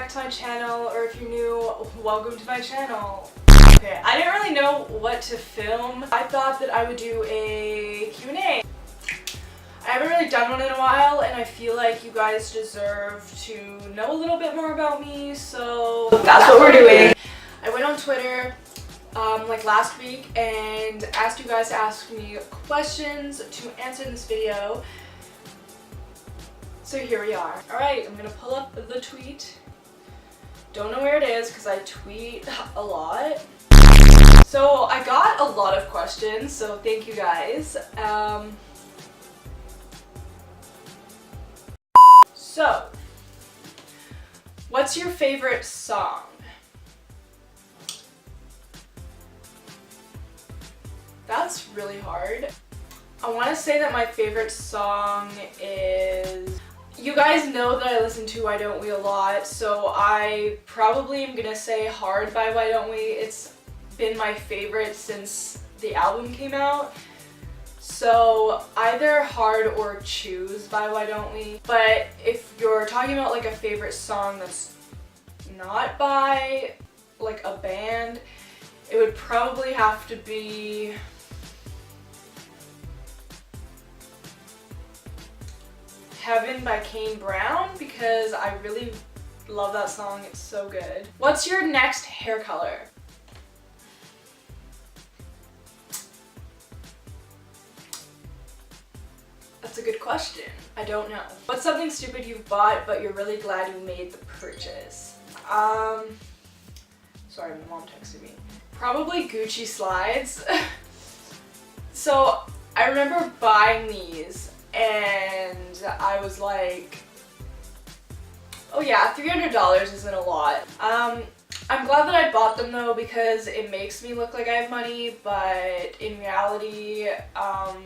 back to my channel, or if you're new, welcome to my channel. Okay, I didn't really know what to film. I thought that I would do a Q&A. I haven't really done one in a while, and I feel like you guys deserve to know a little bit more about me, so that's what we're doing. I went on Twitter like last week and asked you guys to ask me questions to answer in this video. So here we are. Alright, I'm gonna pull up the tweet. Don't know where it is because I tweet a lot. So I got a lot of questions, so thank you guys. So, what's your favorite song? That's really hard. I want to say that my favorite song is... You guys know that I listen to Why Don't We a lot, so I probably am gonna say Hard by Why Don't We. It's been my favorite since the album came out. So either Hard or Choose by Why Don't We. But if you're talking about like a favorite song that's not by like a band, it would probably have to be Heaven by Kane Brown, because I really love that song. It's so good. What's your next hair color? That's a good question. I don't know. What's something stupid you've bought but you're really glad you made the purchase? Sorry, my mom texted me. Probably Gucci slides. So I remember buying these and I was like, oh yeah, $300 isn't a lot. I'm glad that I bought them though, because it makes me look like I have money, but in reality, I'm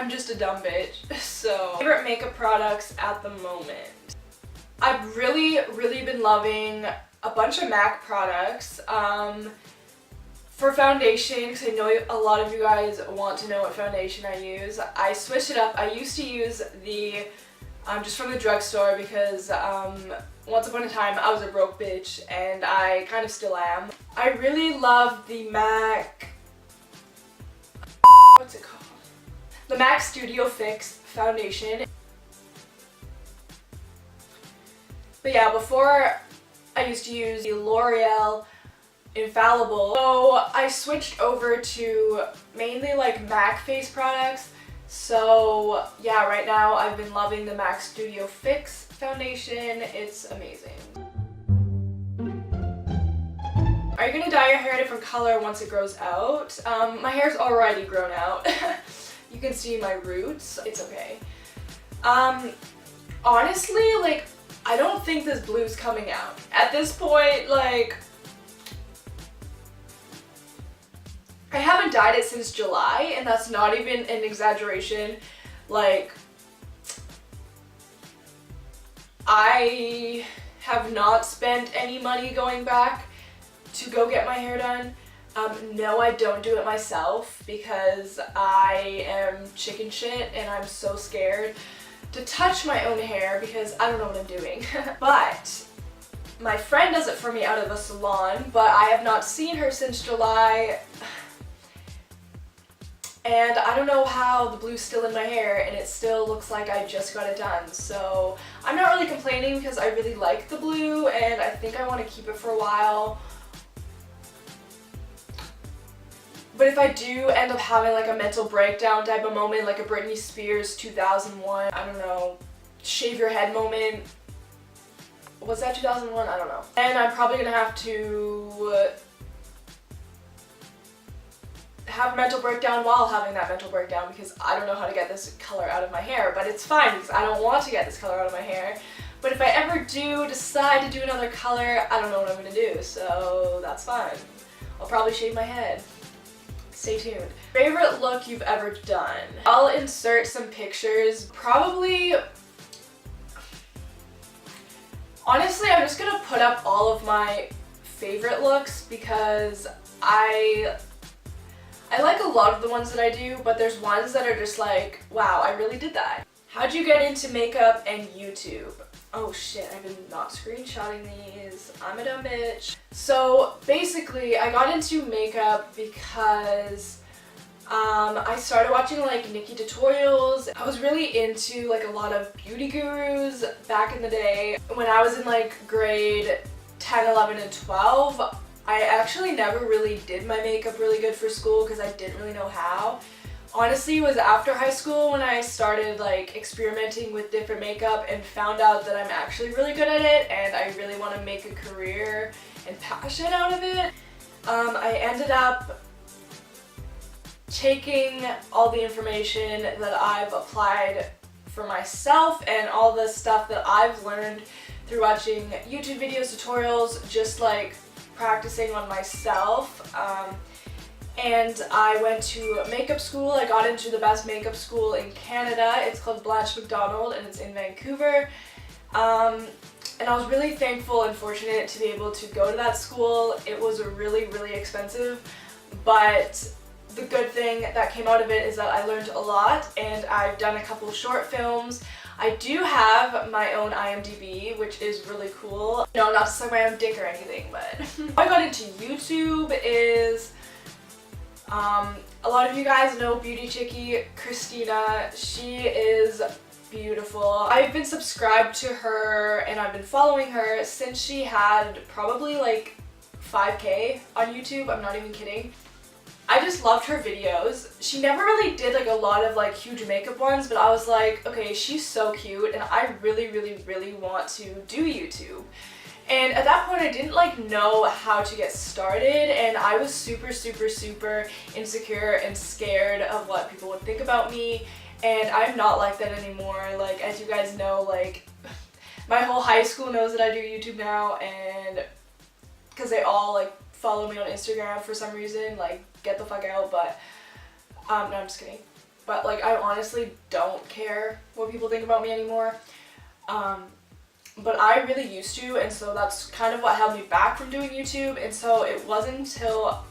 just a dumb bitch. So, favorite makeup products at the moment. I've really been loving a bunch of MAC products. For foundation, because I know a lot of you guys want to know what foundation I use, I switched it up. I used to use the, just from the drugstore, because once upon a time I was a broke bitch, and I kind of still am. I really love the MAC, what's it called? The MAC Studio Fix foundation. But yeah, before I used to use the L'Oreal Infallible. So I switched over to mainly like MAC face products. So yeah, right now I've been loving the MAC Studio Fix foundation. It's amazing. Are you gonna dye your hair a different color once it grows out? My hair's already grown out. You can see my roots. It's okay. Honestly, like, I don't think this blue's coming out. At this point, like, I haven't dyed it since July, and that's not even an exaggeration. Like, I have not spent any money going back to go get my hair done. No, I don't do it myself because I am chicken shit and I'm so scared to touch my own hair because I don't know what I'm doing. But my friend does it for me out of a salon, but I have not seen her since July. And I don't know how the blue's still in my hair and it still looks like I just got it done. So I'm not really complaining because I really like the blue and I think I want to keep it for a while. But if I do end up having like a mental breakdown type of moment, like a Britney Spears 2001, I don't know, shave your head moment. Was that 2001? I don't know. And I'm probably gonna have to have a mental breakdown while having that mental breakdown because I don't know how to get this color out of my hair, but it's fine because I don't want to get this color out of my hair. But if I ever do decide to do another color, I don't know what I'm gonna do, so that's fine. I'll probably shave my head. Stay tuned. Favorite look you've ever done? I'll insert some pictures. Probably, honestly, I'm just gonna put up all of my favorite looks because I like a lot of the ones that I do, but there's ones that are just like, wow, I really did that. How'd you get into makeup and YouTube? Oh shit, I've been not screenshotting these. I'm a dumb bitch. So basically, I got into makeup because I started watching like Nikki tutorials. I was really into like a lot of beauty gurus back in the day. When I was in like grade 10, 11, and 12, I actually never really did my makeup really good for school because I didn't really know how. Honestly, it was after high school when I started like experimenting with different makeup and found out that I'm actually really good at it and I really want to make a career and passion out of it. I ended up taking all the information that I've applied for myself and all the stuff that I've learned through watching YouTube videos, tutorials, just like practicing on myself. And I went to makeup school. I got into the best makeup school in Canada. It's called Blanche Macdonald and it's in Vancouver. And I was really thankful and fortunate to be able to go to that school. It was really, really expensive, but the good thing that came out of it is that I learned a lot and I've done a couple short films. I do have my own IMDb, which is really cool. No, not to suck my own dick or anything, but how I got into YouTube is a lot of you guys know Beauty Chickie Christina. She is beautiful. I've been subscribed to her and I've been following her since she had probably like 5K on YouTube. I'm not even kidding. I just loved her videos. She never really did like a lot of like huge makeup ones, but I was like, okay, she's so cute and I really, really, really want to do YouTube. And at that point I didn't like know how to get started and I was super, super, super insecure and scared of what people would think about me, and I'm not like that anymore. Like, as you guys know, like my whole high school knows that I do YouTube now, and because they all like follow me on Instagram for some reason, like get the fuck out, but no, I'm just kidding. But like I honestly don't care what people think about me anymore. But I really used to, and so that's kind of what held me back from doing YouTube. And so it wasn't until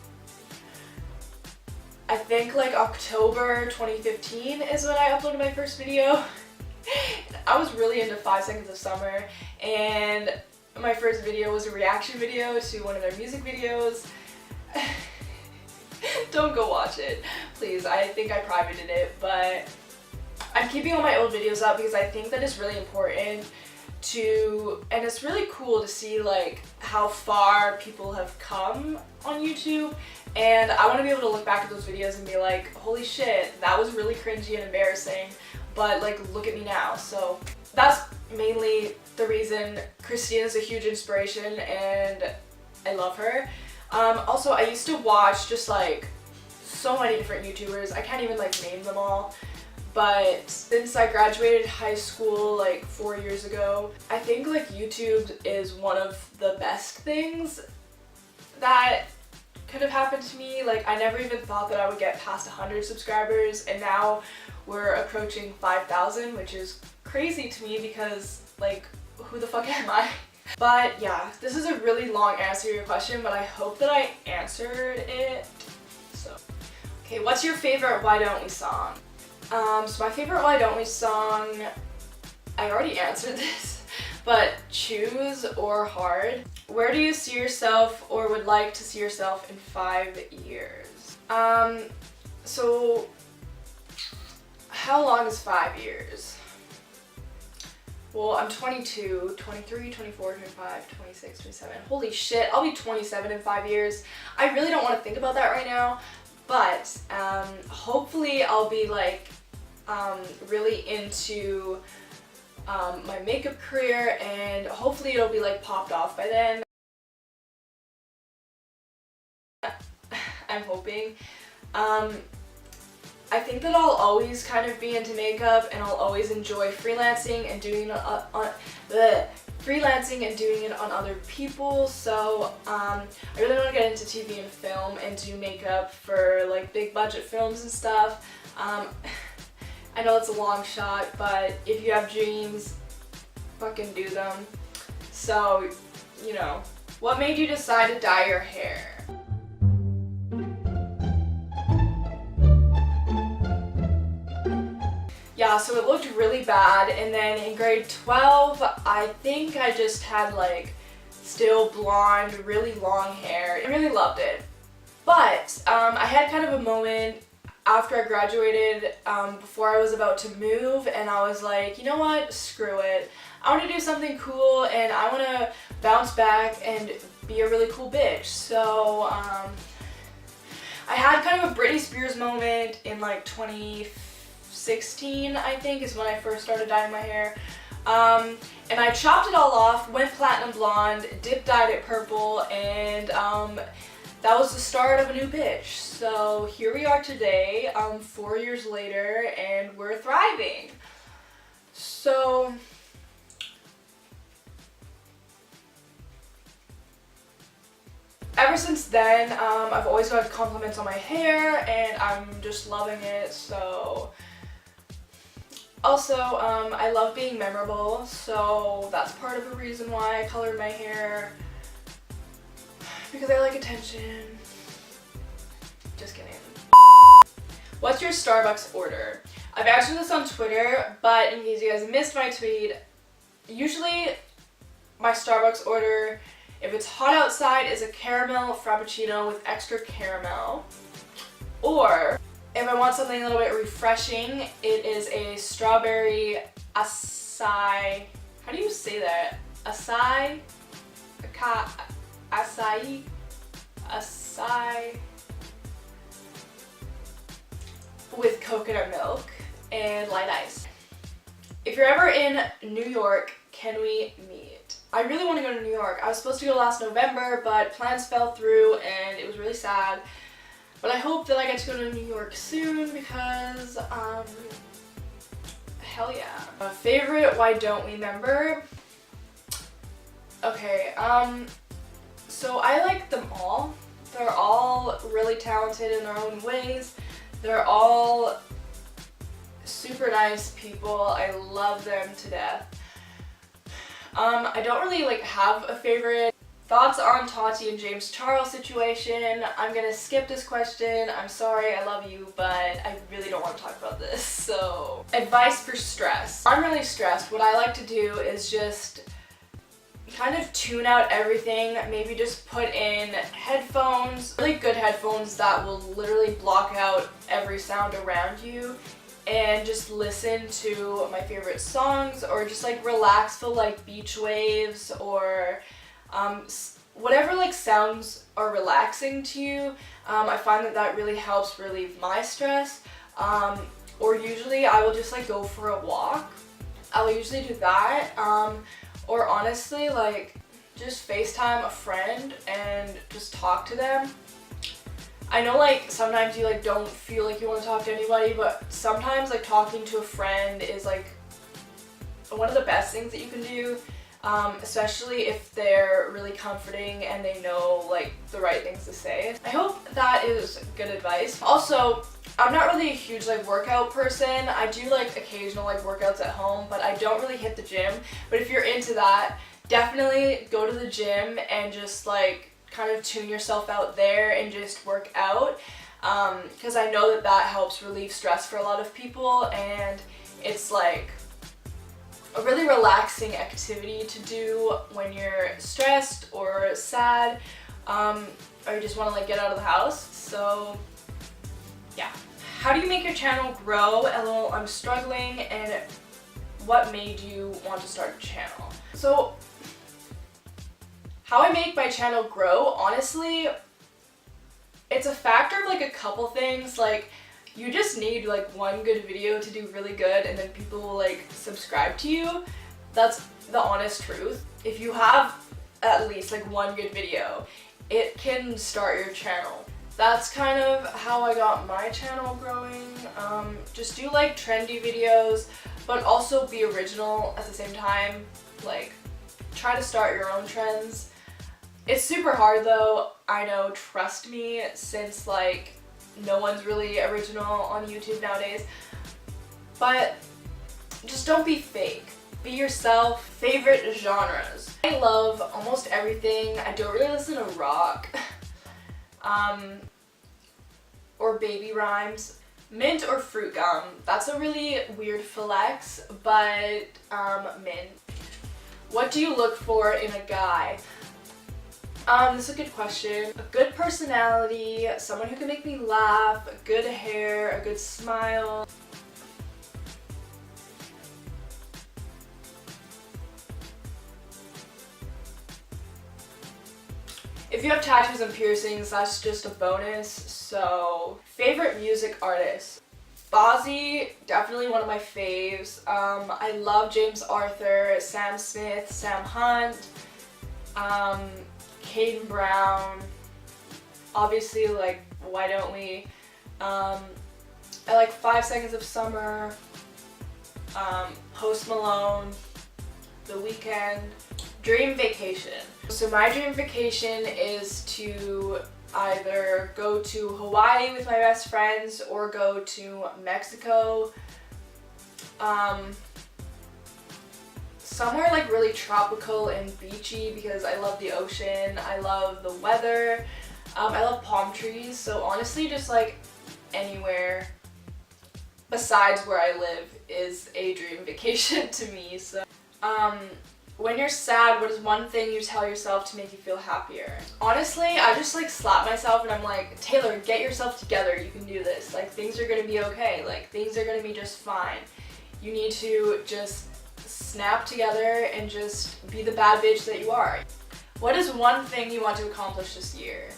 I think like October 2015 is when I uploaded my first video. I was really into 5 Seconds of Summer, and my first video was a reaction video to one of their music videos. Don't go watch it, please. I think I privated it, but I'm keeping all my old videos up because I think that it's really important to, and it's really cool to see like how far people have come on YouTube, and I want to be able to look back at those videos and be like, holy shit, that was really cringy and embarrassing, but like look at me now. So that's mainly the reason. Christina's a huge inspiration and I love her. Also, I used to watch just like so many different YouTubers. I can't even like name them all. But since I graduated high school like 4 years ago, I think like YouTube is one of the best things that could have happened to me. Like I never even thought that I would get past 100 subscribers, and now we're approaching 5,000, which is crazy to me because like who the fuck am I? But yeah, this is a really long answer to your question, but I hope that I answered it. So, okay, what's your favorite Why Don't We song? So my favorite Why Don't We song, I already answered this, but Choose or Hard. Where do you see yourself or would like to see yourself in 5 years? So how long is 5 years? Well, I'm 22, 23, 24, 25, 26, 27. Holy shit, I'll be 27 in 5 years. I really don't want to think about that right now, but hopefully I'll be like really into my makeup career, and hopefully it'll be like popped off by then. I'm hoping. I think that I'll always kind of be into makeup, and I'll always enjoy freelancing and doing it on other people. So I really want to get into TV and film and do makeup for like big budget films and stuff. I know it's a long shot, but if you have dreams, fucking do them. So, you know, what made you decide to dye your hair? Yeah, yeah, so it looked really bad, and then in grade 12, I think I just had like still blonde, really long hair. I really loved it. But I had kind of a moment after I graduated, before I was about to move, and I was like, you know what, screw it. I want to do something cool, and I want to bounce back and be a really cool bitch. So I had kind of a Britney Spears moment in like 2016, I think, is when I first started dyeing my hair. And I chopped it all off, went platinum blonde, dip dyed it purple, and that was the start of a new bitch. So here we are today, 4 years later, and we're thriving. So ever since then, I've always got compliments on my hair, and I'm just loving it. So also, I love being memorable, so that's part of the reason why I colored my hair. Because I like attention. Just kidding. What's your Starbucks order? I've answered this on Twitter, but in case you guys missed my tweet, usually my Starbucks order, if it's hot outside, is a caramel frappuccino with extra caramel. Or if I want something a little bit refreshing, it is a strawberry acai. How do you say that? Acai? Acai with coconut milk and light ice. If you're ever in New York, can we meet? I really want to go to New York. I was supposed to go last November, but plans fell through and it was really sad. But I hope that I get to go to New York soon because, hell yeah. Favorite Why Don't We member? Okay, so I like them all. They're all really talented in their own ways. They're all super nice people. I love them to death. I don't really like have a favorite. Thoughts on Tati and James Charles situation? I'm gonna skip this question. I'm sorry, I love you, but I really don't want to talk about this. So, advice for stress. I'm really stressed. What I like to do is just kind of tune out everything. Maybe just put in headphones, really good headphones that will literally block out every sound around you, and just listen to my favorite songs, or just like relax, feel like beach waves, or whatever like sounds are relaxing to you. I find that really helps relieve my stress. Or usually I will just like go for a walk. I will usually do that. Or honestly, like just FaceTime a friend and just talk to them. I know like sometimes you like don't feel like you want to talk to anybody, but sometimes like talking to a friend is like one of the best things that you can do. Especially if they're really comforting and they know like the right things to say. I hope that is good advice. Also, I'm not really a huge like workout person. I do like occasional like workouts at home, but I don't really hit the gym. But if you're into that, definitely go to the gym and just like kind of tune yourself out there and just work out. Because I know that helps relieve stress for a lot of people, and it's like a really relaxing activity to do when you're stressed or sad, or you just want to like get out of the house. So yeah. How do you make your channel grow? LOL, I'm struggling. And what made you want to start a channel? So how I make my channel grow, honestly, it's a factor of like a couple things. Like, you just need like one good video to do really good, and then people will like subscribe to you. That's the honest truth. If you have at least like one good video, it can start your channel. That's kind of how I got my channel growing. Just do like trendy videos, but also be original at the same time. Like, try to start your own trends. It's super hard though, I know, trust me, since like no one's really original on YouTube nowadays. But just don't be fake. Be yourself. Favorite genres. I love almost everything. I don't really listen to rock or baby rhymes. Mint or fruit gum? That's a really weird flex, but mint. What do you look for in a guy? This is a good question. A good personality, someone who can make me laugh, good hair, a good smile. If you have tattoos and piercings, that's just a bonus. So, favorite music artist? Bozzy, definitely one of my faves. I love James Arthur, Sam Smith, Sam Hunt, Caden Brown, obviously like Why Don't We? I like 5 Seconds of Summer, Post Malone, The Weeknd. Dream vacation. So my dream vacation is to either go to Hawaii with my best friends or go to Mexico. Somewhere like really tropical and beachy because I love the ocean, I love the weather, I love palm trees, so honestly just like anywhere besides where I live is a dream vacation to me. So when you're sad, what is one thing you tell yourself to make you feel happier? Honestly, I just like slap myself and I'm like, Taylor, get yourself together, you can do this. Like things are gonna be okay, like things are gonna be just fine. You need to just snap together and just be the bad bitch that you are. What is one thing you want to accomplish this year?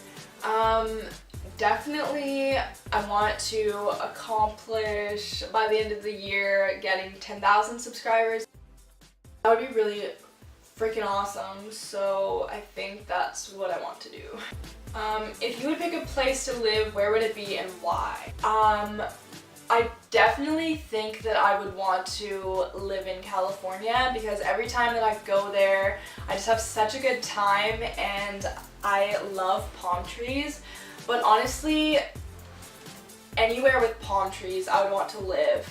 Definitely I want to accomplish by the end of the year getting 10,000 subscribers. That would be really freaking awesome, so I think that's what I want to do. If you would pick a place to live, where would it be and why? I definitely think that I would want to live in California because every time that I go there, I just have such a good time and I love palm trees. But honestly, anywhere with palm trees, I would want to live.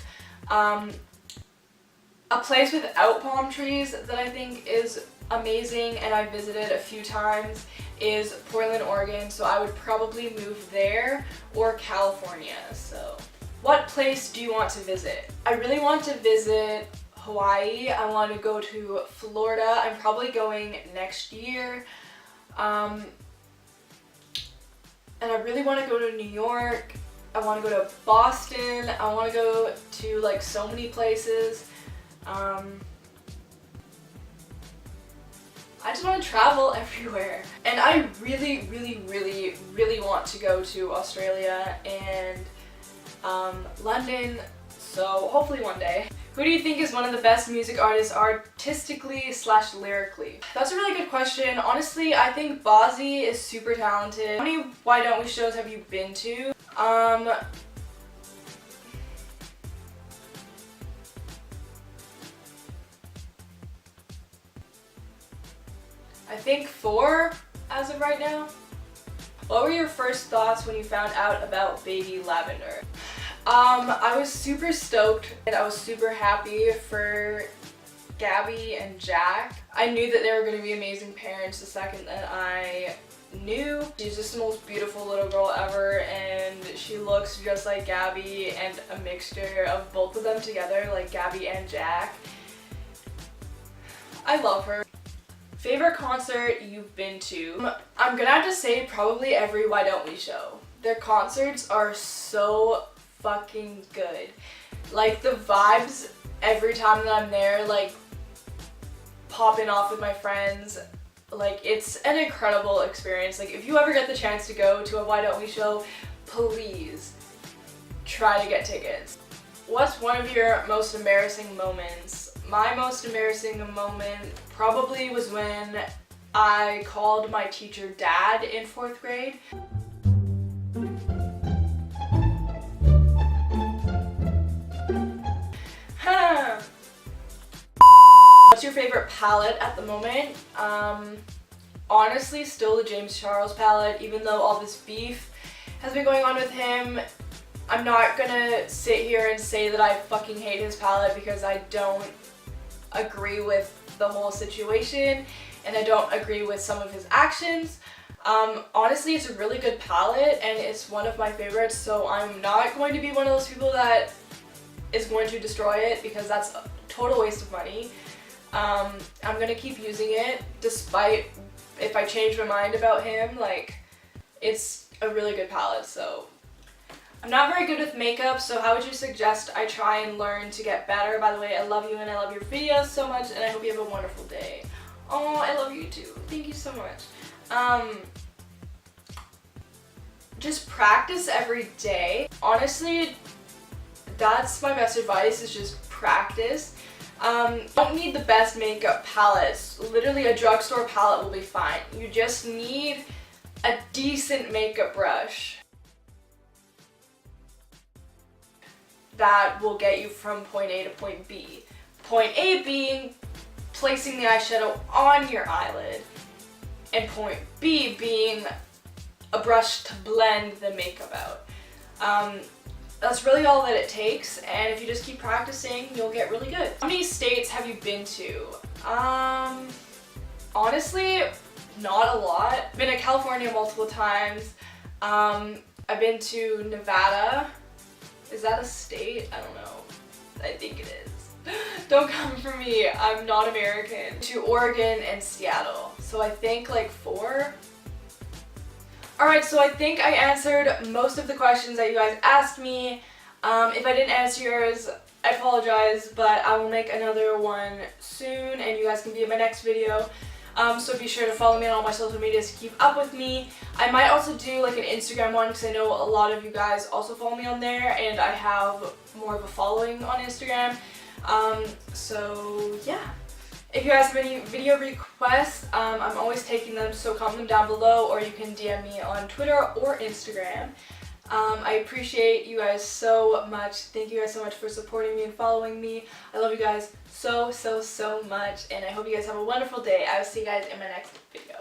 A place without palm trees that I think is amazing and I visited a few times is Portland, Oregon, so I would probably move there or California. So, what place do you want to visit? I really want to visit Hawaii. I want to go to Florida. I'm probably going next year. And I really want to go to New York. I want to go to Boston. I want to go to like so many places. I just want to travel everywhere. And I really, really, really, really want to go to Australia and London, so hopefully one day. Who do you think is one of the best music artists artistically / lyrically? That's a really good question. Honestly, I think Bozzy is super talented. How many Why Don't We shows have you been to? I think 4 as of right now. What were your first thoughts when you found out about baby Lavender? I was super stoked and I was super happy for Gabby and Jack. I knew that they were going to be amazing parents the second that I knew. She's just the most beautiful little girl ever and she looks just like Gabby and a mixture of both of them together, like Gabby and Jack. I love her. Favorite concert you've been to? I'm gonna have to say probably every Why Don't We show. Their concerts are so fucking good. Like the vibes every time that I'm there, like popping off with my friends, like it's an incredible experience. Like if you ever get the chance to go to a Why Don't We show, please try to get tickets. What's one of your most embarrassing moments? My most embarrassing moment probably was when I called my teacher dad in 4th grade. What's your favorite palette at the moment? Honestly, still the James Charles palette, even though all this beef has been going on with him. I'm not gonna sit here and say that I fucking hate his palette because I don't agree with the whole situation and I don't agree with some of his actions. Honestly, it's a really good palette and it's one of my favorites, so I'm not going to be one of those people that is going to destroy it because that's a total waste of money. I'm gonna keep using it despite if I change my mind about him. Like, it's a really good palette. So I'm not very good with makeup, so how would you suggest I try and learn to get better? By the way, I love you and I love your videos so much, and I hope you have a wonderful day. Oh, I love you too. Thank you so much. Just practice every day. Honestly, that's my best advice, is just practice. You don't need the best makeup palettes. Literally, a drugstore palette will be fine. You just need a decent makeup brush that will get you from point A to point B. Point A being placing the eyeshadow on your eyelid, and point B being a brush to blend the makeup out. That's really all that it takes, and if you just keep practicing, you'll get really good. How many states have you been to? Honestly, not a lot. I've been to California multiple times. I've been to Nevada. Is that a state? I don't know. I think it is. Don't come for me. I'm not American. To Oregon and Seattle. So I think like 4. Alright, so I think I answered most of the questions that you guys asked me. If I didn't answer yours, I apologize, but I will make another one soon and you guys can be in my next video. So be sure to follow me on all my social medias to keep up with me. I might also do like an Instagram one because I know a lot of you guys also follow me on there and I have more of a following on Instagram. So yeah. If you guys have any video requests, I'm always taking them, so comment them down below or you can DM me on Twitter or Instagram. I appreciate you guys so much. Thank you guys so much for supporting me and following me. I love you guys so much, and I hope you guys have a wonderful day. I will see you guys in my next video.